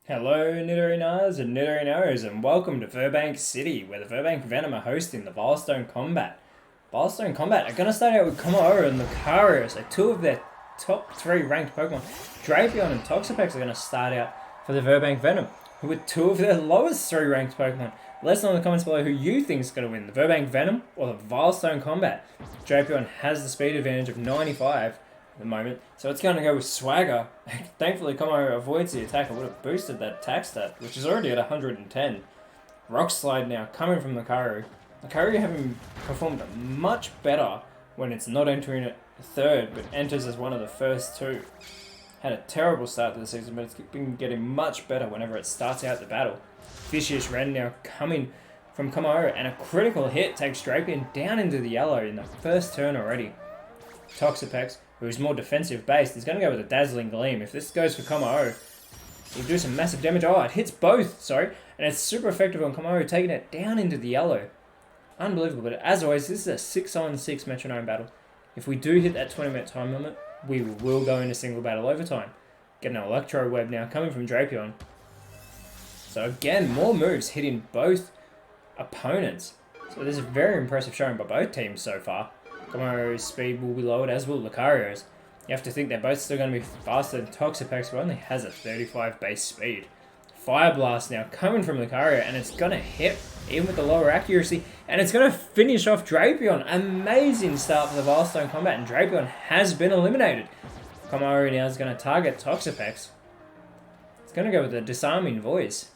Hello Nidorinas and Nidorinos, and welcome to Virbank City, where the Virbank Venom are hosting the Veilstone Combat. Veilstone Combat are going to start out with Komaro and Lucario, so two of their top three ranked Pokemon. Drapion and Toxapex are going to start out for the Virbank Venom, who are two of their lowest three ranked Pokemon. Let us know in the comments below who you think is going to win, the Virbank Venom or the Veilstone Combat. Drapion has the speed advantage of 95 at the moment, so it's going to go with Swagger. Thankfully, Komaro avoids the attack. It would have boosted that attack stat, which is already at 110. Rock Slide now coming from Lucario. Lucario having performed much better when it's not entering at third, but enters as one of the first two. Had a terrible start to the season, but it's been getting much better whenever it starts out the battle. Vicious Ren now coming from Komaro, and a critical hit takes Drapion down into the yellow in the first turn already. Toxapex, who's more defensive based, is going to go with a Dazzling Gleam. If this goes for Komaro, he'll do some massive damage. Oh, it hits both, sorry. And it's super effective on Komaro, taking it down into the yellow. Unbelievable, but as always, this is a 6-on-6 Metronome battle. If we do hit that 20-minute time limit, we will go into single battle overtime. Getting an Electro Web now coming from Drapion. So again, more moves hitting both opponents. So this is a very impressive showing by both teams so far. Komaro's speed will be lowered, as will Lucario's. You have to think they're both still going to be faster than Toxapex, who only has a 35 base speed. Fire Blast now coming from Lucario, and it's going to hit, even with the lower accuracy, and it's going to finish off Drapion. Amazing start for the Veilstone Combat, and Drapion has been eliminated. Komaro now is going to target Toxapex. It's going to go with a Disarming Voice.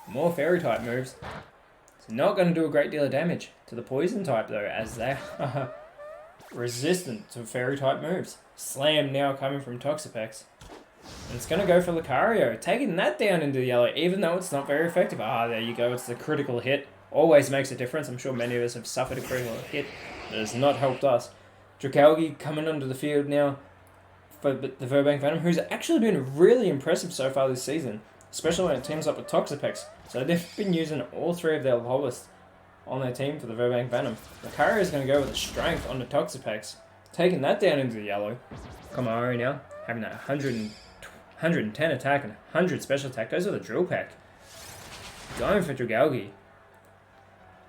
More Fairy type moves. It's not going to do a great deal of damage to the Poison type though, as they are resistant to Fairy type moves. Slam now coming from Toxapex. And it's going to go for Lucario, taking that down into the yellow, even though it's not very effective. Ah, there you go, it's the critical hit. Always makes a difference. I'm sure many of us have suffered a critical hit. It has not helped us. Dragalge coming onto the field now for the Virbank Venom, who's actually been really impressive so far this season, especially when it teams up with Toxapex. So they've been using all three of their lowest on their team for the Virbank Venom. Lucario is going to go with a Strength onto Toxapex, taking that down into the yellow. Komaro now having that 110 attack and 100 special attack. Goes with a Drill Peck. Going for Dragalge.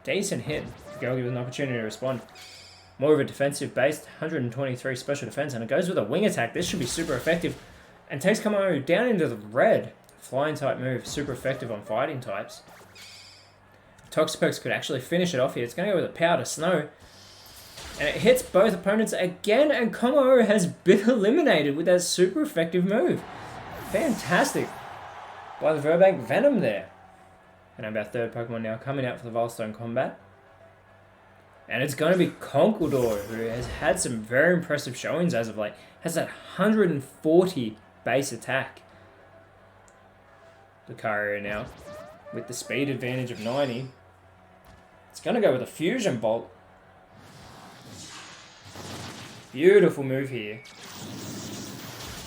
Decent hit. Dragalge with an opportunity to respond. More of a defensive based, 123 special defense, and it goes with a Wing Attack. This should be super effective. And takes Komaro down into the red. Flying type move, super effective on fighting types. Toxapex could actually finish it off here. It's going to go with a Powder Snow. And it hits both opponents again, and Komaro has been eliminated with that super effective move. Fantastic by the Virbank Venom there. And our third Pokemon now coming out for the Veilstone Combat. And it's going to be Conkeldurr, who has had some very impressive showings as of late. Has that 140 base attack. Lucario now, with the speed advantage of 90. It's going to go with a Fusion Bolt. Beautiful move here.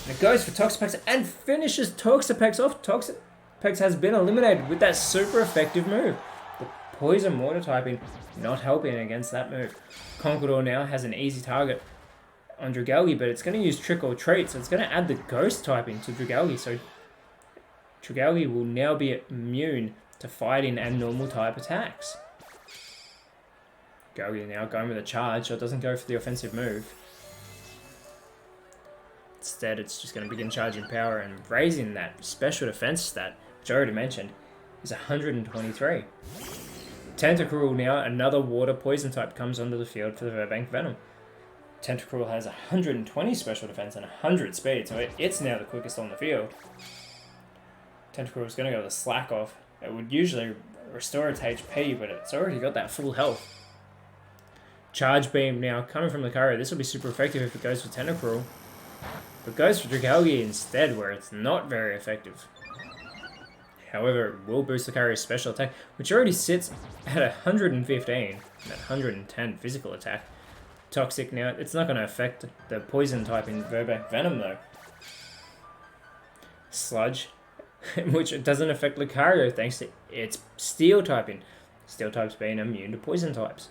And it goes for Toxapex and finishes Toxapex off. Toxapex has been eliminated with that super effective move. The Poison Water typing not helping against that move. Conkeldurr now has an easy target on Dragalge, but it's going to use Trick or Treat, so it's going to add the Ghost typing to Dragalge, so Dragalge will now be immune to fighting and normal type attacks. Dragalge now going with a charge, so it doesn't go for the offensive move. Instead, it's just going to begin charging power and raising that special defense stat, which I already mentioned, is 123. Tentacruel now, another water poison type, comes onto the field for the Virbank Venom. Tentacruel has 120 special defense and 100 speed, so it's now the quickest on the field. Tentacruel is going to go with a Slack Off. It would usually restore its HP, but it's already got that full health. Charge Beam now coming from Lucario. This will be super effective if it goes for Tentacruel. But it goes for Dragalge instead, where it's not very effective. However, it will boost Lucario's special attack, which already sits at 115 and 110 physical attack. Toxic now. It's not going to affect the poison type in Virbank Venom though. Sludge, which it doesn't affect Lucario thanks to its Steel typing. Steel types being immune to poison types.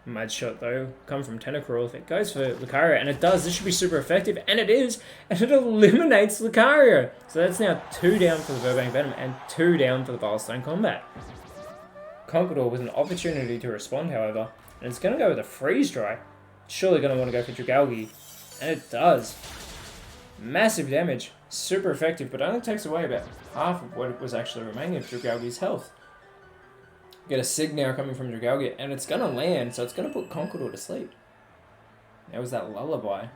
Mud Shot though, come from Tentacruel. If it goes for Lucario, and it does, this should be super effective, and it is, and it eliminates Lucario. So that's now 2 down for the Virbank Venom, and 2 down for the Veilstone Combat. Conqueror with an opportunity to respond, however, and it's going to go with a Freeze Dry. Surely going to want to go for Dragalge, and it does. Massive damage, super effective, but only takes away about half of what was actually remaining of Dragalge's health. Get a Sig now coming from Dragalge, and it's going to land, so it's going to put Conqueror to sleep. There was that Lullaby.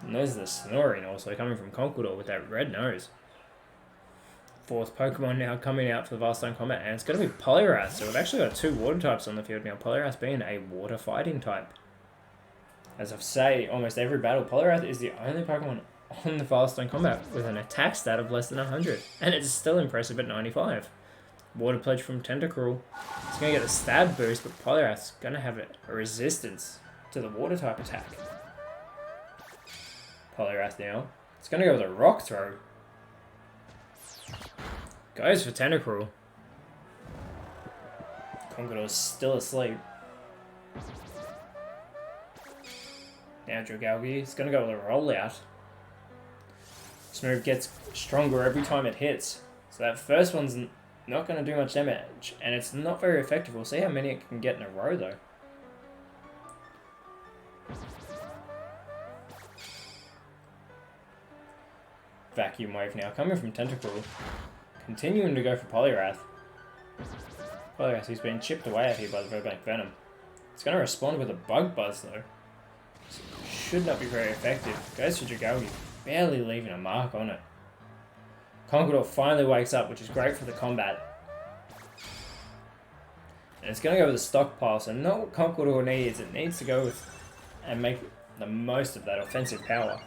And there's the Snoring also coming from Conqueror with that red nose. 4th Pokemon now coming out for the Veilstone Combat, and it's going to be Poliwrath. So we've actually got 2 water types on the field now, Poliwrath being a water fighting type. As I've said, almost every battle, Poliwrath is the only Pokemon on the Veilstone Combat with an attack stat of less than 100, and it's still impressive at 95. Water Pledge from Tentacruel. It's going to get a stab boost, but Poliwrath's going to have a resistance to the water type attack. Poliwrath now. It's going to go with a Rock Throw. Goes for Tentacruel. Conqueror's still asleep. Now Dragalge. It's going to go with a Rollout. This move gets stronger every time it hits. So that first one's not going to do much damage, and it's not very effective. We'll see how many it can get in a row, though. Vacuum Wave now, coming from Tentacruel. Continuing to go for Poliwrath. Poliwrath, who's been chipped away at here by the Virbank Venom. It's going to respond with a Bug Buzz, though. Should not be very effective. Goes for Dragalge, barely leaving a mark on it. Conqueror finally wakes up, which is great for the combat. And it's going to go with a Stockpile, so not what Conqueror needs. It needs to go with and make the most of that offensive power.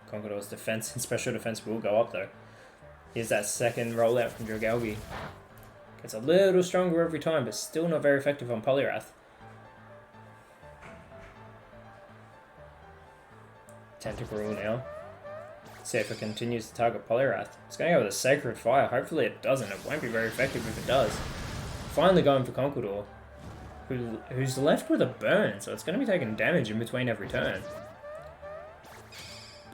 Conqueror's defense and special defense will go up, though. Here's that second rollout from Dragalge. Gets a little stronger every time, but still not very effective on Poliwrath. Tentacruel now. See if it continues to target Poliwrath. It's going to go with a Sacred Fire. Hopefully it doesn't. It won't be very effective if it does. Finally going for Conqueror, who's left with a Burn, so it's going to be taking damage in between every turn.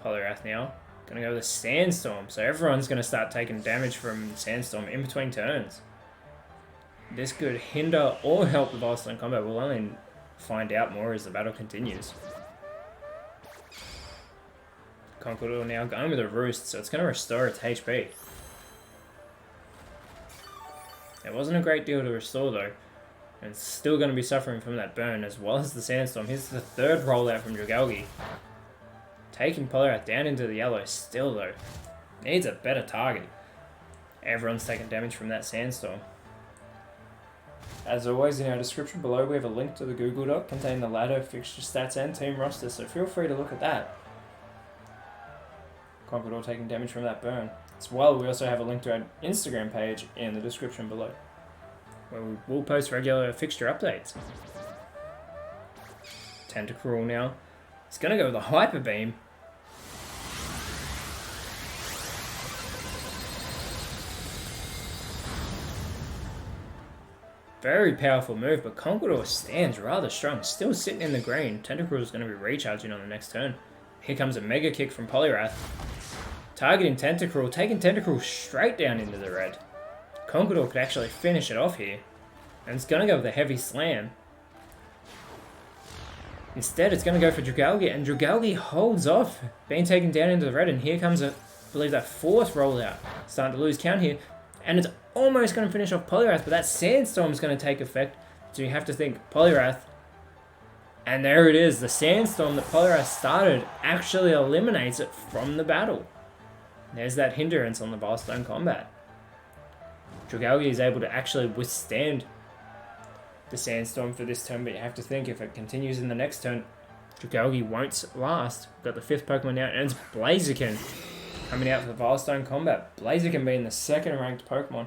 Poliwrath now. Going to go with a Sandstorm, so everyone's going to start taking damage from Sandstorm in between turns. This could hinder or help the Veilstone Combat. We'll only find out more as the battle continues. Conqueror now going with a Roost, so it's going to restore its HP. It wasn't a great deal to restore though, and it's still going to be suffering from that burn as well as the Sandstorm. Here's the 3rd rollout from Dragalge. Taking Poliwrath down into the yellow still though. Needs a better target. Everyone's taking damage from that Sandstorm. As always, in our description below we have a link to the Google Doc containing the ladder, fixture stats and team roster, so feel free to look at that. Conqueror taking damage from that burn. As well, we also have a link to our Instagram page in the description below, where we will post regular fixture updates. Tentacruel now. It's going to go with a Hyper Beam. Very powerful move, but Conqueror stands rather strong. Still sitting in the green. Tentacruel is going to be recharging on the next turn. Here comes a Mega Kick from Poliwrath. Targeting Tentacruel, taking Tentacruel straight down into the red. Conqueror could actually finish it off here. And it's going to go with a Heavy Slam. Instead, it's going to go for Dragalge, and Dragalge holds off, being taken down into the red, and here comes, I believe, that 4th rollout. Starting to lose count here, and it's almost going to finish off Poliwrath, but that Sandstorm is going to take effect, so you have to think Poliwrath. And there it is, the Sandstorm that Poliwrath started actually eliminates it from the battle. There's that hindrance on the Veilstone Combat. Dragalge is able to actually withstand the Sandstorm for this turn, but you have to think if it continues in the next turn, Dragalge won't last. Got the 5th Pokemon out, and it's Blaziken coming out for the Veilstone Combat. Blaziken being the 2nd ranked Pokemon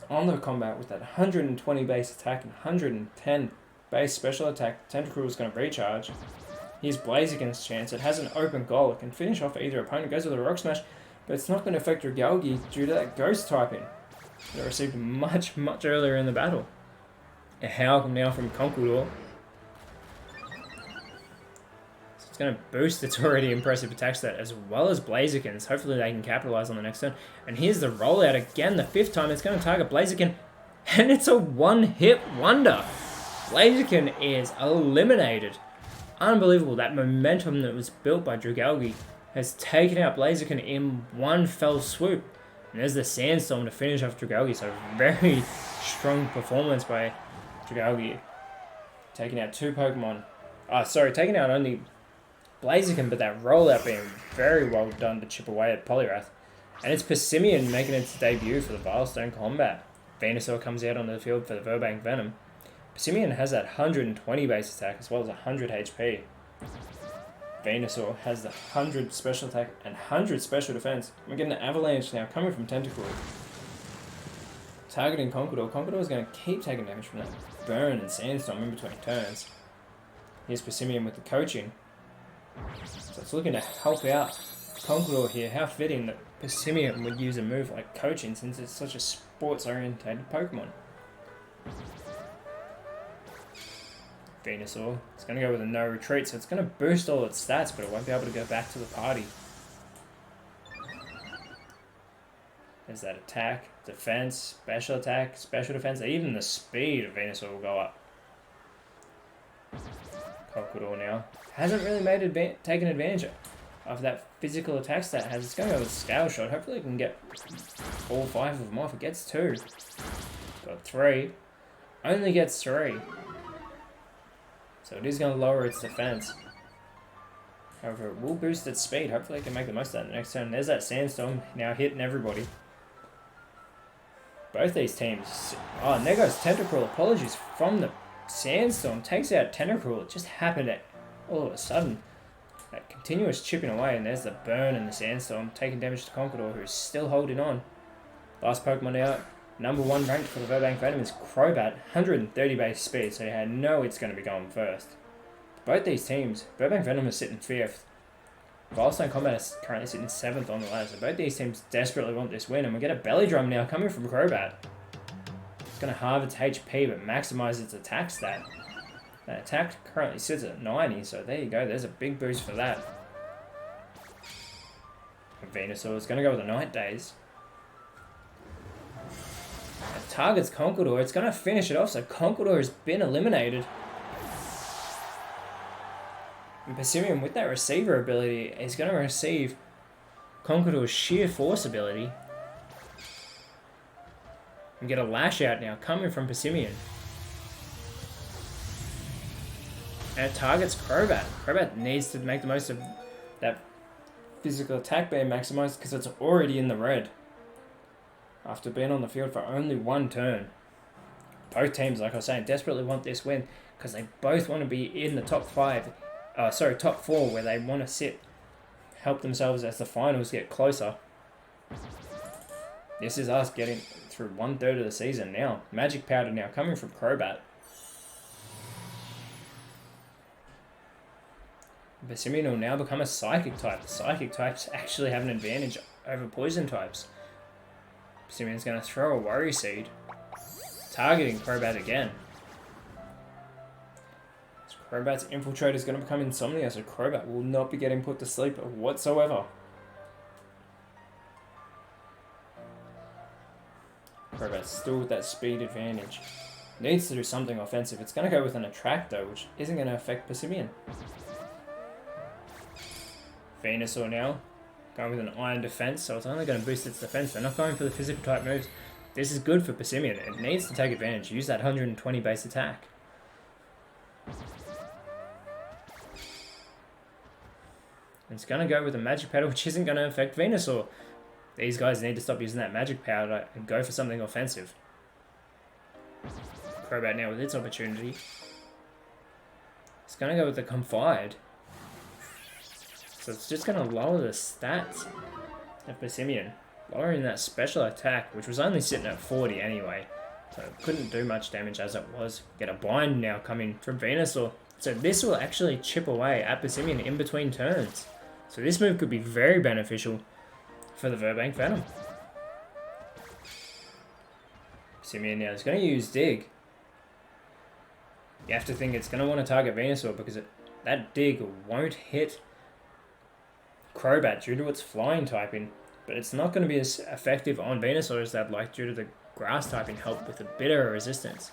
on the combat with that 120 base attack and 110 base special attack. Tentacruel is going to recharge. Here's Blaziken's chance. It has an open goal. It can finish off either opponent. Goes with a Rock Smash, but it's not going to affect Dragalge due to that Ghost typing that it received much earlier in the battle. A Howl now from Conqueror. So it's going to boost its already impressive attack stat as well as Blaziken's. Hopefully they can capitalize on the next turn. And here's the rollout again, the 5th time. It's going to target Blaziken. And it's a one-hit wonder. Blaziken is eliminated. Unbelievable. That momentum that was built by Dragalge has taken out Blaziken in one fell swoop. And there's the Sandstorm to finish off Dragalge. So very strong performance by Dragalge. Taking out 2 Pokemon. Taking out only Blaziken, but that rollout being very well done to chip away at Poliwrath. And it's Persimmon making its debut for the Veilstone combat. Venusaur comes out onto the field for the Virbank Venom. Persimmon has that 120 base attack as well as 100 HP. Venusaur has the 100 special attack and 100 special defense. We're getting an Avalanche now coming from Tentacle. Targeting Conqueror. Conqueror is going to keep taking damage from that Burn and Sandstorm in between turns. Here's Persimmon with the coaching. So it's looking to help out Conqueror here. How fitting that Persimmon would use a move like coaching since it's such a sports-orientated Pokemon. Venusaur. It's going to go with a no retreat, so it's going to boost all its stats, but it won't be able to go back to the party. There's that attack, defense, special attack, special defense, even the speed of Venusaur will go up. Conqueror now hasn't really taken advantage of that physical attack stat. It's going to go with Scale Shot. Hopefully it can get all 5 of them off. It gets 2. Got 3. Only gets 3. So it is going to lower its defense. However, it will boost its speed. Hopefully it can make the most of that next turn. There's that Sandstorm now hitting everybody. Both these teams... Oh, and there goes Tentacruel. Apologies from the Sandstorm. Takes out Tentacruel. It just happened all of a sudden. That continuous chipping away. And there's the Burn and the Sandstorm. Taking damage to Conqueror, who's still holding on. Last Pokemon out. Number 1 ranked for the Virbank Venom is Crobat, 130 base speed, so you know it's going to be going first. Both these teams, Virbank Venom is sitting 5th. Veilstone Combat is currently sitting 7th on the ladder, so both these teams desperately want this win, and we get a Belly Drum now coming from Crobat. It's going to halve its HP, but maximise its attack stat. That attack currently sits at 90, so there you go, there's a big boost for that. Venusaur is going to go with the Night Daze. It targets Conqueror. It's going to finish it off, so Conqueror has been eliminated. And Persimmon, with that receiver ability, is going to receive Conqueror's sheer force ability. And get a Lash Out now, coming from Persimmon. And it targets Crobat. Crobat needs to make the most of that physical attack being maximized because it's already in the red. After being on the field for only 1 turn. Both teams, like I was saying, desperately want this win because they both want to be in the top 4 where they want to help themselves as the finals get closer. This is us getting through 1/3 of the season now. Magic Powder now coming from Crobat. Persimmon will now become a Psychic type. Psychic types actually have an advantage over Poison types. Persimmon's going to throw a Worry Seed, targeting Crobat again. So Crobat's Infiltrate is going to become Insomnia, so Crobat will not be getting put to sleep whatsoever. Crobat's still with that speed advantage. Needs to do something offensive. It's going to go with an Attract though, which isn't going to affect Persimmon. Venusaur now. Going with an Iron Defense, so it's only going to boost its defense. They're not going for the physical type moves. This is good for Persimmon. It needs to take advantage. Use that 120 base attack. It's going to go with a Magic Powder, which isn't going to affect Venusaur. These guys need to stop using that Magic Powder and go for something offensive. Crobat now with its opportunity. It's going to go with the Confide. So it's just going to lower the stats of Persimmon, lowering that special attack, which was only sitting at 40 anyway. So it couldn't do much damage as it was. Get a Bind now coming from Venusaur. So this will actually chip away at Persimmon in between turns. So this move could be very beneficial for the Virbank Venom. Persimmon now is going to use Dig. You have to think it's going to want to target Venusaur because that dig won't hit Crobat due to its flying typing, but it's not going to be as effective on Venusaur as they'd like due to the grass typing help with a bit of resistance.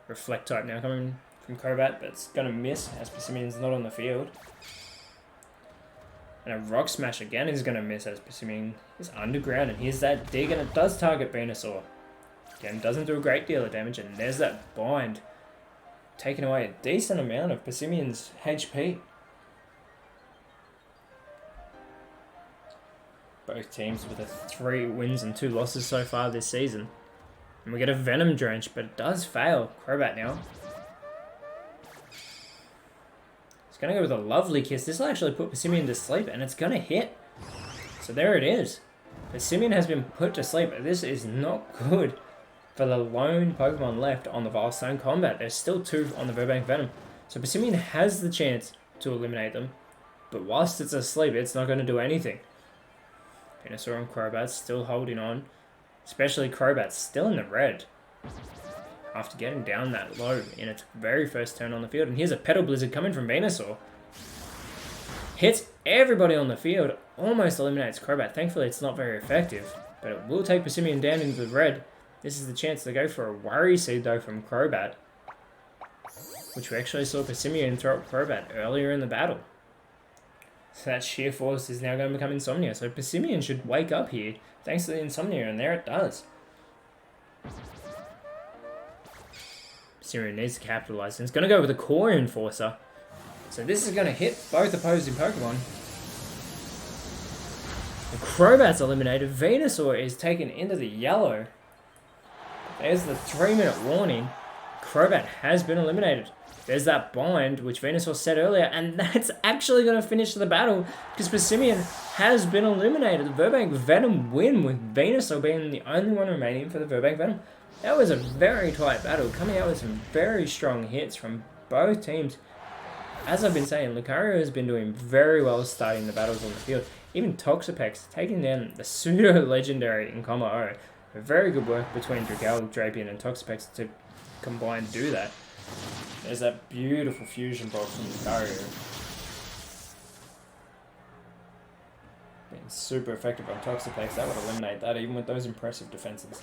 Reflect type now coming from Crobat, but it's going to miss as Passimian's not on the field. And a Rock Smash again is going to miss as Passimian is underground, and here's that dig, and it does target Venusaur. Again, doesn't do a great deal of damage, and there's that bind, taking away a decent amount of Passimian's HP. Both teams with 3 wins and 2 losses so far this season. And we get a Venom Drench, but it does fail. Crobat now. It's going to go with a Lovely Kiss. This will actually put Passimian to sleep, and it's going to hit. So there it is. Passimian has been put to sleep. This is not good for the lone Pokemon left on the Veilstone combat. There's still 2 on the Virbank Venom. So Passimian has the chance to eliminate them, but whilst it's asleep, it's not going to do anything. Venusaur and Crobat still holding on, especially Crobat still in the red after getting down that low in its very first turn on the field. And here's a Petal Blizzard coming from Venusaur. Hits everybody on the field, almost eliminates Crobat. Thankfully, it's not very effective, but it will take Passimian down into the red. This is the chance to go for a Worry Seed, though, from Crobat, which we actually saw Passimian throw up Crobat earlier in the battle. So that Sheer Force is now going to become Insomnia. So Passimian should wake up here, thanks to the Insomnia, and there it does. Passimian needs to capitalize, and it's going to go with a Core Enforcer. So this is going to hit both opposing Pokemon. And Crobat's eliminated. Venusaur is taken into the yellow. There's the 3-minute warning. Crobat has been eliminated. There's that bind, which Venusaur said earlier, and that's actually going to finish the battle because Passimian has been eliminated. The Virbank Venom win, with Venusaur being the only one remaining for the Virbank Venom. That was a very tight battle, coming out with some very strong hits from both teams. As I've been saying, Lucario has been doing very well starting the battles on the field. Even Toxapex taking down the pseudo-legendary in Combo O. Very good work between Dragalge, Drapion, and Toxapex to combine do that. There's that beautiful fusion bolt from Lucario. Being super effective on Toxapex, that would eliminate that even with those impressive defenses.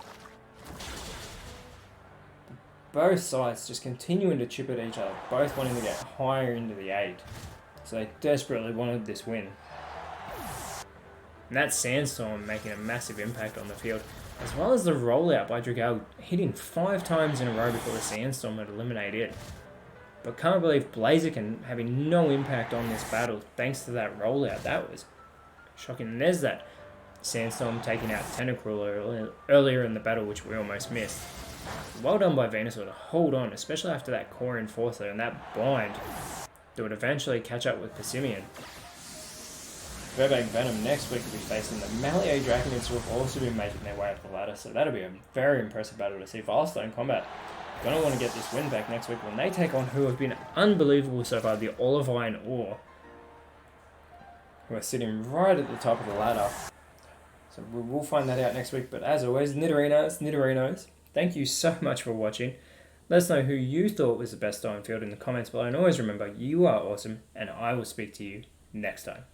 Both sides just continuing to chip at each other, both wanting to get higher into the 8. So they desperately wanted this win. And that Sandstorm making a massive impact on the field, as well as the rollout by Dragalge hitting 5 times in a row before the Sandstorm would eliminate it. But can't believe Blaziken having no impact on this battle thanks to that rollout. That was shocking. And there's that Sandstorm taking out Tentacruel earlier in the battle, which we almost missed. Well done by Venusaur to hold on, especially after that Core Enforcer and that bind that would eventually catch up with Passimian. Virbank Venom next week will be facing the Malleus Draconids, who have also been making their way up the ladder, so that'll be a very impressive battle to see. Veilstone combat gonna want to get this win back next week when they take on who have been unbelievable so far, the Olivine Ore, who are sitting right at the top of the ladder. So we will find that out next week, but as always, Nidorinas, Nidorinos, thank you so much for watching. Let us know who you thought was the best on field in the comments below, and always remember, you are awesome, and I will speak to you next time.